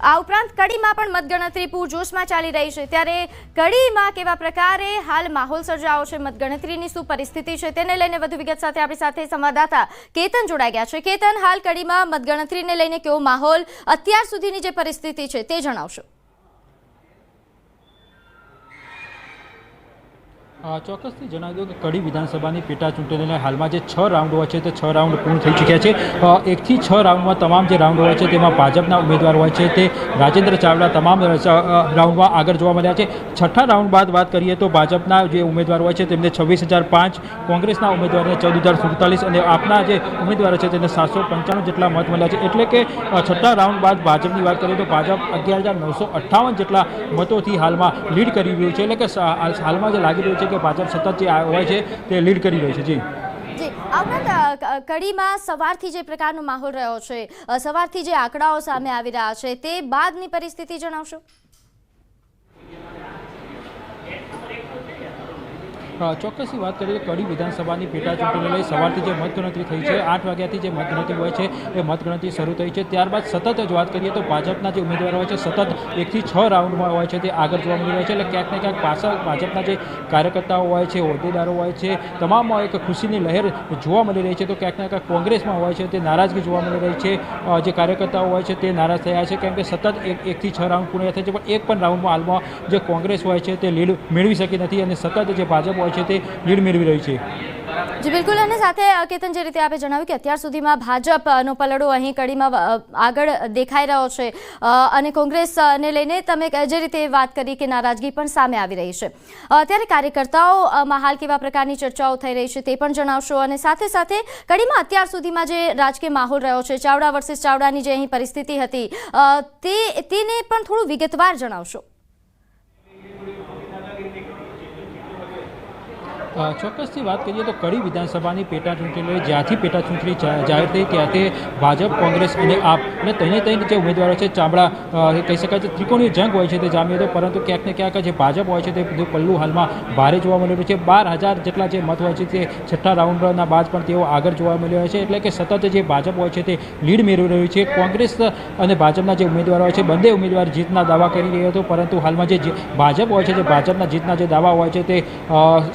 આ ઉપરાંત કડીમાં પણ મતગણતરી પૂરજોશમાં ચાલી રહી છે, ત્યારે કડીમાં કેવા પ્રકારે હાલ માહોલ સર્જાયો છે, મતગણતરીની શું પરિસ્થિતિ છે, તેને લઈને વધુ વિગત સાથે આપણી સાથે સંવાદદાતા કેતન જોડાઈ ગયા છે। કેતન, હાલ કડીમાં મતગણતરીને લઈને કેવો માહોલ, અત્યાર સુધીની જે પરિસ્થિતિ છે તે જણાવશો। ચોક્કસથી જણાવી દઉં કે કડી વિધાનસભાની પેટા ચૂંટણીને હાલમાં જે 6 રાઉન્ડ હોય છે તે 6 રાઉન્ડ પૂર્ણ થઈ ચૂક્યા છે। 1 થી 6 રાઉન્ડમાં તમામ જે રાઉન્ડ હોય છે તેમાં ભાજપના ઉમેદવાર હોય છે તે રાજેન્દ્ર ચાવડા તમામ રાઉન્ડમાં આગળ જોવા મળ્યા છે। 6ઠા રાઉન્ડ બાદ વાત કરીએ તો ભાજપના જે ઉમેદવાર હોય છે તેમને 26,005, કોંગ્રેસના ઉમેદવારને 14,047 અને આપના જે ઉમેદવારો છે તેને 795 જેટલા મત મળ્યા છે। એટલે કે 6ઠા રાઉન્ડ બાદ ભાજપની વાત કરીએ તો ભાજપ 11,958 જેટલા મતોથી હાલમાં લીડ કરી રહ્યું છે। એટલે કે હાલમાં જે લાગી રહ્યું છે કે ભાજપ સતત જે હોય છે તે લીડ કરી રહ્યું છે। જી આ ઉપરાંત કડીમાં સવારથી જે પ્રકારનો માહોલ રહ્યો છે, સવારથી જે આંકડાઓ સામે આવી રહ્યા છે તે બાદની પરિસ્થિતિ જણાવશો। ચોક્કસની વાત કરીએ તો કડી વિધાનસભાની પેટા ચૂંટણી લઈ સવારથી જે મતગણતરી થઈ છે, 8 વાગ્યાથી જે મતગણતરી હોય છે એ મતગણતરી શરૂ થઈ છે। ત્યારબાદ સતત જ વાત કરીએ તો ભાજપના જે ઉમેદવારો હોય છે સતત 1 થી 6 રાઉન્ડમાં હોય છે તે આગળ જોવા મળી રહ્યા છે। એટલે ક્યાંક ને ક્યાંક પાછળ ભાજપના જે કાર્યકર્તાઓ હોય છે, હોદ્દેદારો હોય છે, તમામમાં એક ખુશીની લહેર જોવા મળી રહી છે। તો ક્યાંક ને ક્યાંક કોંગ્રેસમાં હોય છે તે નારાજગી જોવા મળી રહી છે। જે કાર્યકર્તાઓ હોય છે તે નારાજ થયા છે, કેમ કે સતત 1 થી 6 રાઉન્ડ પૂર્ણ થાય છે પણ એક પણ રાઉન્ડમાં હાલમાં જે કોંગ્રેસ હોય છે તે લીડ મેળવી શકી નથી અને સતત જે ભાજપ હોય છે તે લીડ મેળવી રહી છે। જી બિલકુલ, અને સાથે કેતન જે રીતે આપે જણાવ્યું કે અત્યાર સુધીમાં ભાજપનો પલડો અહીં કડીમાં આગળ દેખાઈ રહ્યો છે અને કોંગ્રેસને લઈને તમે જે રીતે વાત કરી કે નારાજગી પણ સામે આવી રહી છે, ત્યારે કાર્યકર્તાઓમાં હાલ કેવા પ્રકારની ચર્ચાઓ થઈ રહી છે તે પણ જણાવશો અને સાથે સાથે કડીમાં અત્યાર સુધીમાં જે રાજકીય માહોલ રહ્યો છે, ચાવડા વર્સિસ ચાવડાની જે અહીં પરિસ્થિતિ હતી તેને પણ થોડું વિગતવાર જણાવશો। ચોક્કસથી વાત કરીએ તો કડી વિધાનસભાની પેટા ચૂંટણી જ્યાંથી પેટા ચૂંટણી જાહેર થઈ ત્યાંથી ભાજપ, કોંગ્રેસ અને આપ અને ત્રણે જે ઉમેદવારો છે ચામડા કહી શકાય છે ત્રિકોણીય જંગ હોય છે તે જામ્યો હતો, પરંતુ ક્યાંક ને ક્યાંક જે ભાજપ હોય છે તે બધું પલ્લું હાલમાં ભારે જોવા મળી રહ્યું છે। 12,000 જેટલા જે મત હોય છે તે 6ઠા રાઉન્ડના બાદ પણ તેઓ આગળ જોવા મળ્યા છે। એટલે કે સતત જે ભાજપ હોય છે તે લીડ મેળવી રહ્યું છે। કોંગ્રેસ અને ભાજપના જે ઉમેદવારો હોય છે બંને ઉમેદવાર જીતના દાવા કરી રહ્યો હતો, પરંતુ હાલમાં જે ભાજપ હોય છે, જે ભાજપના જીતના જે દાવા હોય છે તે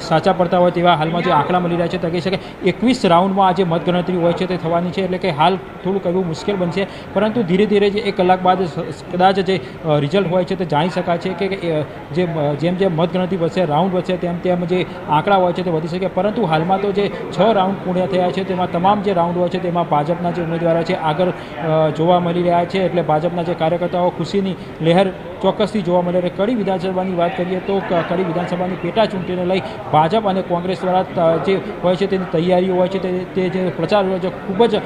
સાચા પડતા હોય તેવા હાલમાં જે આંકડા મળી રહ્યા છે તો કહી શકાય 21 રાઉન્ડમાં આજે મતગણતરી હોય છે તે થવાની છે। એટલે કે હાલ થોડું કહેવું મુશ્કેલ બનશે, પરંતુ ધીરે ધીરે જે 1 કલાક બાદ કદાચ જે રિઝલ્ટ હોય છે તે જાણી શકાય છે કે જેમ જેમ મતગણતરી વધશે, રાઉન્ડ વધશે તેમ તેમ જે આંકડા હોય છે તે વધી શકે। પરંતુ હાલમાં તો જે 6 રાઉન્ડ પૂર્ણ થયા છે તેમાં તમામ જે રાઉન્ડ હોય છે તેમાં ભાજપના જે ઉમેદવારો છે આગળ જોવા મળી રહ્યા છે। એટલે ભાજપના જે કાર્યકર્તાઓ ખુશીની લહેર ચોક્કસથી જોવા મળે છે। કડી વિધાનસભાની વાત કરીએ તો કડી વિધાનસભાની પેટા ચૂંટણીને લઈ ભાજપ અને કોંગ્રેસ દ્વારા જે હોય છે તેની તૈયારીઓ હોય છે તે જે પ્રચાર હોય છે ખૂબ જ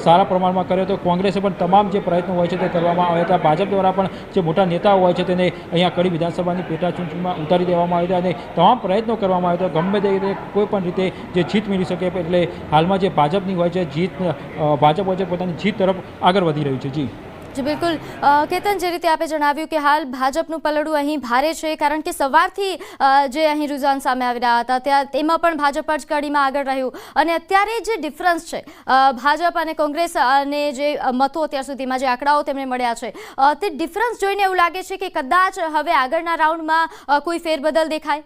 સારા પ્રમાણમાં કર્યો હતો। કોંગ્રેસે પણ તમામ જે પ્રયત્નો હોય છે તે કરવામાં આવ્યા હતા। ભાજપ દ્વારા પણ જે મોટા નેતાઓ હોય છે તેને અહીંયા કડી વિધાનસભાની પેટા ચૂંટણીમાં ઉતારી દેવામાં આવ્યા હતા અને તમામ પ્રયત્નો કરવામાં આવ્યા હતા ગમે તે રીતે કોઈ પણ રીતે જે જીત મેળવી શકે। એટલે હાલમાં જે ભાજપની હોય છે જીત, ભાજપ હોય છે પોતાની જીત તરફ આગળ વધી રહ્યું છે। જી બિલકુલ કેતન, જે રીતે આપે જણાવ્યું કે હાલ ભાજપનું પલડું અહીં ભારે છે, કારણ કે સવારથી જે અહીં રૂઝાન સામે આવી રહ્યા હતા ત્યાં તેમાં પણ ભાજપ જ કડીમાં આગળ રહ્યું અને અત્યારે જે ડિફરન્સ છે ભાજપ અને કોંગ્રેસ અને જે મતો અત્યાર સુધીમાં જે આંકડાઓ તેમને મળ્યા છે તે ડિફરન્સ જોઈને એવું લાગે છે કે કદાચ હવે આગળના રાઉન્ડમાં કોઈ ફેરબદલ દેખાય।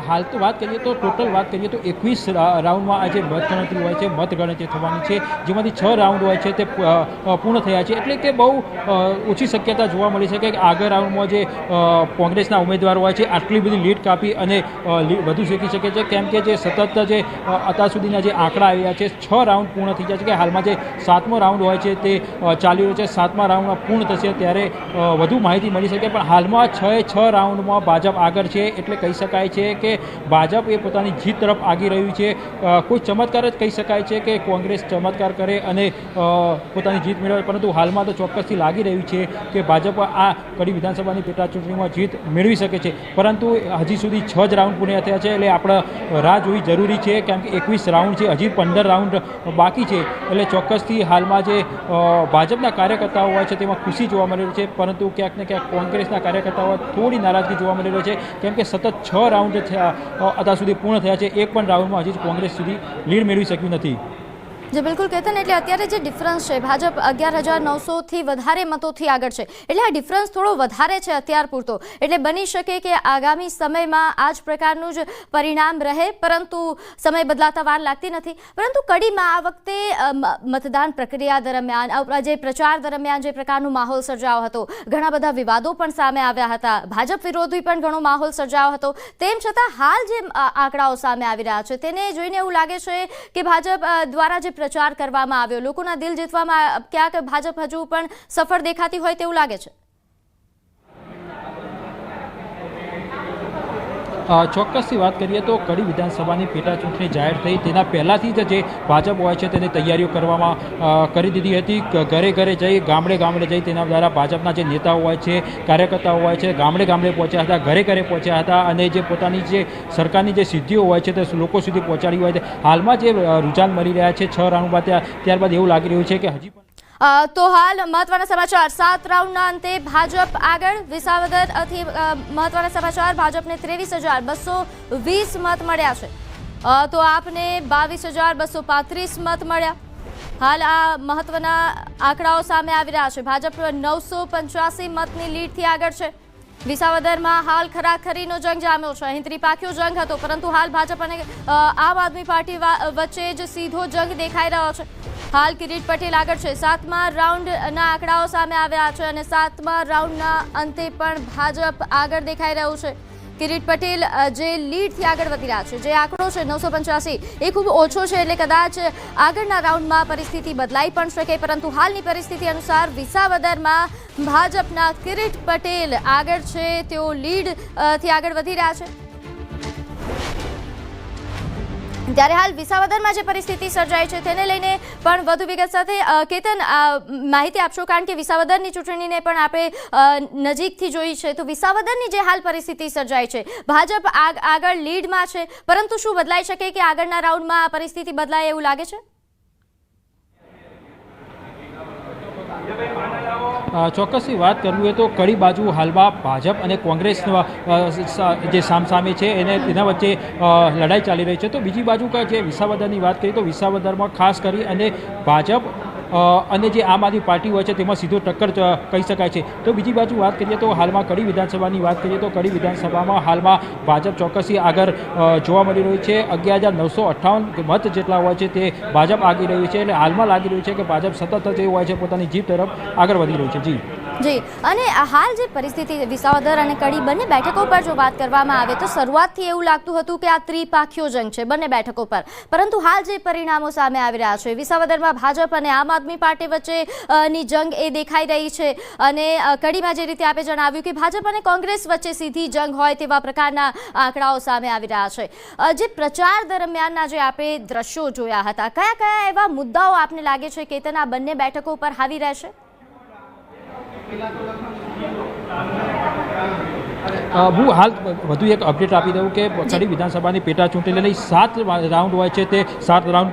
હાલ તો વાત કરીએ તો ટોટલ વાત કરીએ તો 21 રાઉન્ડમાં આજે મતગણતરી હોય છે, મતગણતરી થવાની છે, જેમાંથી 6 રાઉન્ડ હોય છે તે પૂર્ણ થયા છે। એટલે કે બહુ ઓછી શક્યતા જોવા મળી છે કે આગળ રાઉન્ડમાં જે કોંગ્રેસના ઉમેદવારો હોય છે આટલી બધી લીડ કાપી અને વધુ શીખી શકે છે, કેમ કે જે સતત જે અત્યાર સુધીના જે આંકડા આવ્યા છે 6 રાઉન્ડ પૂર્ણ થઈ જાય છે કે હાલમાં જે 7મો રાઉન્ડ હોય છે તે ચાલી રહ્યો છે। 7મા રાઉન્ડમાં પૂર્ણ થશે ત્યારે વધુ માહિતી મળી શકે, પણ હાલમાં 6 રાઉન્ડમાં ભાજપ આગળ છે। એટલે કહી શકાય છે કે ભાજપ એ પોતાની જીત તરફ આગી રહ્યું છે। કોઈ ચમત્કાર જ કહી શકાય છે કે કોંગ્રેસ ચમત્કાર કરે અને પોતાની જીત મેળવે, પરંતુ હાલમાં તો ચોક્કસથી લાગી રહ્યું છે કે ભાજપ આ કડી વિધાનસભાની પેટા ચૂંટણીમાં જીત મેળવી શકે છે। પરંતુ હજી સુધી 6 જ રાઉન્ડ પૂર્ણ થયા છે, એટલે આપણે રાહ જોવી જરૂરી છે, કેમ કે 21 રાઉન્ડ છે, હજી 15 રાઉન્ડ બાકી છે। એટલે ચોક્કસથી હાલમાં જે ભાજપના કાર્યકર્તાઓ હોય છે તેમાં ખુશી જોવા મળી રહી છે, પરંતુ ક્યાંક ને ક્યાંક કોંગ્રેસના કાર્યકર્તાઓ થોડી નારાજગી જોવા મળી રહી છે, કેમ કે સતત 6 રાઉન્ડ અત્યાર સુધી પૂર્ણ થયા છે, એક પણ રાઉન્ડમાં હજી કોંગ્રેસ સુધી લીડ મેળવી શક્યું નથી। જે બિલકુલ કેતન, એટલે અત્યારે જે ડિફરન્સ છે, ભાજપ 11,900થી વધારે મતોથી આગળ છે, એટલે આ ડિફરન્સ થોડો વધારે છે અત્યાર પૂરતો, એટલે બની શકે કે આગામી સમયમાં આ જ પ્રકારનું જ પરિણામ રહે, પરંતુ સમય બદલાતા વાર લાગતી નથી. પરંતુ કડીમાં આ વખતે મતદાન પ્રક્રિયા દરમિયાન, જે પ્રચાર દરમિયાન જે પ્રકારનો માહોલ સર્જાયો હતો, ઘણા બધા વિવાદો પણ સામે આવ્યા હતા, ભાજપ વિરોધી પણ ઘણો માહોલ સર્જાયો હતો, તેમ છતાં હાલ જે આંકડાઓ સામે આવી રહ્યા છે તેને જોઈને એવું લાગે છે કે ભાજપ દ્વારા જે પ્રચાર કરવામાં આવ્યો, લોકોના દિલ જીતવામાં ક્યાંક ભાજપ હજુ પણ સફળ દેખાતી હોય તેવું લાગે છે. ચોક્કસથી વાત કરીએ તો કડી વિધાનસભાની પેટા ચૂંટણી જાહેર થઈ તેના પહેલાંથી જ જે ભાજપ હોય છે તેની તૈયારીઓ કરવામાં કરી દીધી હતી. ઘરે ઘરે જઈ, ગામડે ગામડે જઈ તેના દ્વારા ભાજપના જે નેતાઓ હોય છે, કાર્યકર્તાઓ હોય છે, ગામડે ગામડે પહોંચ્યા હતા, ઘરે ઘરે પહોંચ્યા હતા અને જે પોતાની જે સરકારની જે સિદ્ધિઓ હોય છે તે લોકો સુધી પહોંચાડી હોય છે. હાલમાં જે રુઝાન મળી રહ્યા છે 6 રાઉન્ડ બાદ, ત્યારબાદ એવું લાગી રહ્યું છે કે હજી પણ તો હાલ મહત્વના સમાચાર, 7 રાઉન્ડના અંતે ભાજપ આગળ. વિસાવદરથી મહત્વના સમાચાર, ભાજપને 23,220 મત મળ્યા છે, તો આપને 22,235 મત મળ્યા. હાલ આ મહત્વના આંકડાઓ સામે આવી રહ્યા છે. ભાજપ 985 મતની લીડથી આગળ છે. વિસાવદરમાં હાલ ખરાખરીનો જંગ જામ્યો છે. અહીં ત્રિપાખીયો જંગ હતો, પરંતુ હાલ ભાજપ અને આમ આદમી પાર્ટી વચ્ચે જ સીધો જંગ દેખાઈ રહ્યો છે. હાલ કિરીટ પટેલ આગળ છે. 7મા રાઉન્ડના આંકડાઓ સામે આવ્યા છે અને 7મા રાઉન્ડના અંતે પણ ભાજપ આગળ દેખાઈ રહ્યું છે. કિરીટ પટેલ જે લીડથી આગળ વધી રહ્યા છે. જે આંકડો છે 985 એ ખૂબ ઓછો છે, એટલે કદાચ આગળના રાઉન્ડમાં પરિસ્થિતિ બદલાઈ પણ શકે, પરંતુ હાલની પરિસ્થિતિ અનુસાર વિસાવદરમાં ભાજપના કિરીટ પટેલ આગળ છે, તેઓ લીડથી આગળ વધી રહ્યા છે. ત્યારે હાલ વિસાવદરમાં જે પરિસ્થિતિ સર્જાઈ છે તેને લઈને પણ વધુ વિગત સાથે કેતન માહિતી આપશો, કારણ કે વિસાવદરની ચૂંટણીને પણ આપણે નજીકથી જોઈ છે. તો વિસાવદરની જે હાલ પરિસ્થિતિ સર્જાઈ છે, ભાજપ આગળ લીડમાં છે, પરંતુ શું બદલાઈ શકે કે આગળના રાઉન્ડમાં આ પરિસ્થિતિ બદલાય એવું લાગે છે? ચોક્કસથી વાત કરવી હોય તો કડી બાજુ હાલમાં ભાજપ અને કોંગ્રેસ જે સામસામે છે એના વચ્ચે લડાઈ ચાલી રહી છે. તો બીજી બાજુ જે વિસાવદરની વાત કરીએ તો વિસાવદરમાં ખાસ કરી અને ભાજપ અને જે આમ આદમી પાર્ટી હોય છે તેમાં સીધો ટક્કર કહી શકાય છે. તો બીજી બાજુ વાત કરીએ તો હાલમાં કડી વિધાનસભાની વાત કરીએ તો કડી વિધાનસભામાં હાલમાં ભાજપ ચોક્કસથી આગળ જોવા મળી રહ્યું છે. 11,958 મત જેટલા હોય છે તે ભાજપ આગી રહ્યું છે. એટલે હાલમાં લાગી રહ્યું છે કે ભાજપ સતત જે હોય છે પોતાની જીત તરફ આગળ વધી રહ્યું છે. જી, અને હાલ જે પરિસ્થિતિ વિસાવદર અને કડી બંને બેઠકો પર જો વાત કરવામાં આવે તો શરૂઆતથી એવું લાગતું હતું કે આ ત્રિપાખીયો જંગ છે બંને બેઠકો પર, પરંતુ હાલ જે પરિણામો સામે આવી રહ્યા છે, વિસાવદરમાં ભાજપ અને આમ આદમી પાર્ટી વચ્ચેની જંગ એ દેખાઈ રહી છે, અને કડીમાં જે રીતે આપે જણાવ્યું કે ભાજપ અને કોંગ્રેસ વચ્ચે સીધી જંગ હોય તેવા પ્રકારના આંકડાઓ સામે આવી રહ્યા છે. જે પ્રચાર દરમિયાનના જે આપણે દ્રશ્યો જોયા હતા, કયા કયા એવા મુદ્દાઓ આપને લાગે છે કે તેના બંને બેઠકો પર હાવી રહેશે? હું હાલ વધુ એક અપડેટ આપી દઉં કે કડી વિધાનસભાની પેટા ચૂંટણી લઈ 7 રાઉન્ડ હોય છે તે 7 રાઉન્ડ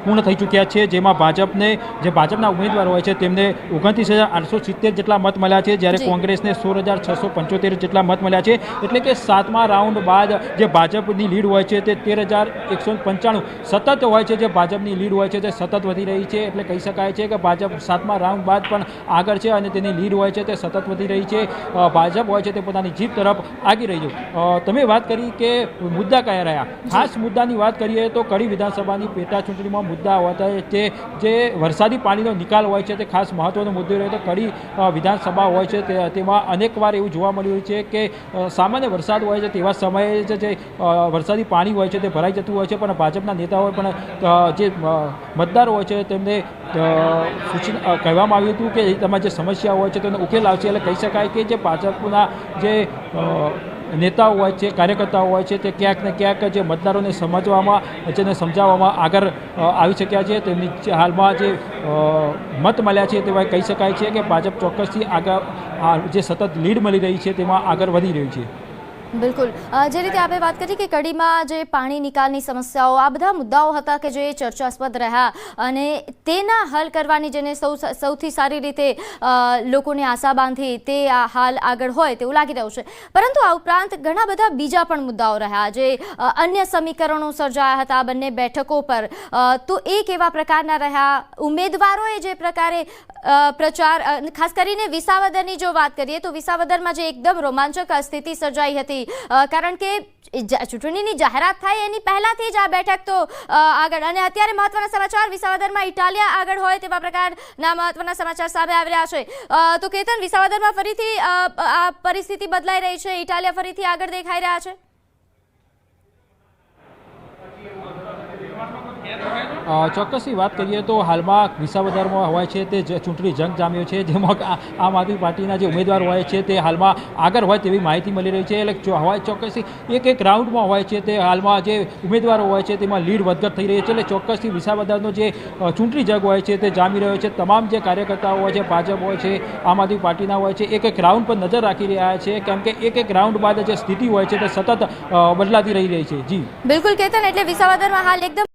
પૂર્ણ થઈ ચૂક્યા છે, જેમાં ભાજપના ઉમેદવાર હોય છે તેમને 29,870 જેટલા મત મળ્યા છે, જ્યારે કોંગ્રેસને 16,675 જેટલા મત મળ્યા છે. એટલે કે 7મા રાઉન્ડ બાદ જે ભાજપની લીડ હોય છે તે 13,195 સતત હોય છે. જે ભાજપની લીડ હોય છે તે સતત વધી રહી છે. એટલે કહી શકાય છે કે ભાજપ 7મા રાઉન્ડ બાદ પણ આગળ છે અને તેની લીડ હોય છે તે સતત વધી રહી છે. ભાજપ હોય છે તે પોતાની જીત તરફ આગી રહી છે. તમે વાત કરી કે મુદ્દા કયા રહ્યા, ખાસ મુદ્દાની વાત કરીએ તો કડી વિધાનસભાની પેટા ચૂંટણીમાં મુદ્દા હોતા છે જે વરસાદી પાણીનો નિકાલ હોય છે તે ખાસ મહત્વનો મુદ્દો રહ્યો. તો કડી વિધાનસભા હોય છે તેમાં અનેકવાર એવું જોવા મળ્યું છે કે સામાન્ય વરસાદ હોય છે તેવા સમયે જે વરસાદી પાણી હોય છે તે ભરાઈ જતું હોય છે, પણ ભાજપના નેતાઓ પણ જે મતદારો હોય છે તેમને સૂચના કહેવામાં આવ્યું હતું કે તમારી જે સમસ્યા હોય છે તેનો ઉકેલ આવશે. એટલે કહી શકાય કે જે ભાજપના જે નેતાઓ હોય છે, કાર્યકર્તાઓ હોય છે તે ક્યાંક ને ક્યાંક જે મતદારોને સમજવામાં, જેને સમજાવવામાં આગળ આવી શક્યા છે. તેમની હાલમાં જે મત મળ્યા છે તેવા કહી શકાય છે કે ભાજપ ચોક્કસથી આગળ જે સતત લીડ મળી રહી છે તેમાં આગળ વધી રહ્યું છે. બિલકુલ જે રીતે આપણે વાત કરી કે કડીમાં જે પાણી નિકાલની સમસ્યાઓ આ બધા મુદ્દાઓ હતા કે જે ચર્ચાસ્પદ રહ્યા અને તેના હલ કરવાની જેને સૌથી સારી રીતે લોકોને આશા બાંધી તે આ હાલ આગળ હોય તેવું લાગી રહ્યું છે, પરંતુ આ ઉપરાંત ઘણા બધા બીજા પણ મુદ્દાઓ રહ્યા જે અન્ય સમીકરણો સર્જાયા હતા બંને બેઠકો પર, તો એ કેવા પ્રકારના રહ્યા, ઉમેદવારોએ જે પ્રકારે પ્રચાર, ખાસ કરીને વિસાવદરની જો વાત કરીએ તો વિસાવદરમાં જે એકદમ રોમાંચક સ્થિતિ સર્જાઈ હતી, કારણ કે ચૂંટણીની જાહેરાત થાય એની પહેલાથી જ આ બેઠક તો આગળ, અને અત્યારે મહત્વના સમાચાર વિસાવદરમાં ઇટાલિયા આગળ હોય તેવા પ્રકારના મહત્વના સમાચાર સામે આવી રહ્યા છે, તો કેતન, વિસાવદરમાં ફરીથી આ પરિસ્થિતિ બદલાઈ રહી છે, ઇટાલિયા ફરીથી આગળ દેખાઈ રહ્યા છે? ચોક્કસથી વાત કરીએ તો હાલમાં વિસાવદરમાં હોય છે તે ચૂંટણી જંગ જામ્યો છે, જેમાં આમ આદમી પાર્ટીના જે ઉમેદવાર હોય છે તે હાલમાં આગળ હોય તેવી માહિતી મળી રહી છે. એટલે હોય ચોક્કસથી એક રાઉન્ડમાં હોય છે તે હાલમાં જે ઉમેદવારો હોય છે તેમાં લીડ વધઘટ થઈ રહી છે. એટલે ચોક્કસથી વિસાવદરનો જે ચૂંટણી જંગ હોય છે તે જામી રહ્યો છે. તમામ જે કાર્યકર્તાઓ હોય છે, ભાજપ હોય છે, આમ આદમી પાર્ટીના હોય છે, એક રાઉન્ડ પર નજર રાખી રહ્યા છે, કેમ કે એક રાઉન્ડ બાદ જે સ્થિતિ હોય છે તે સતત બદલાતી રહી છે. જી બિલકુલ કેતન, એટલે વિસાવદરમાં હાલ એકદમ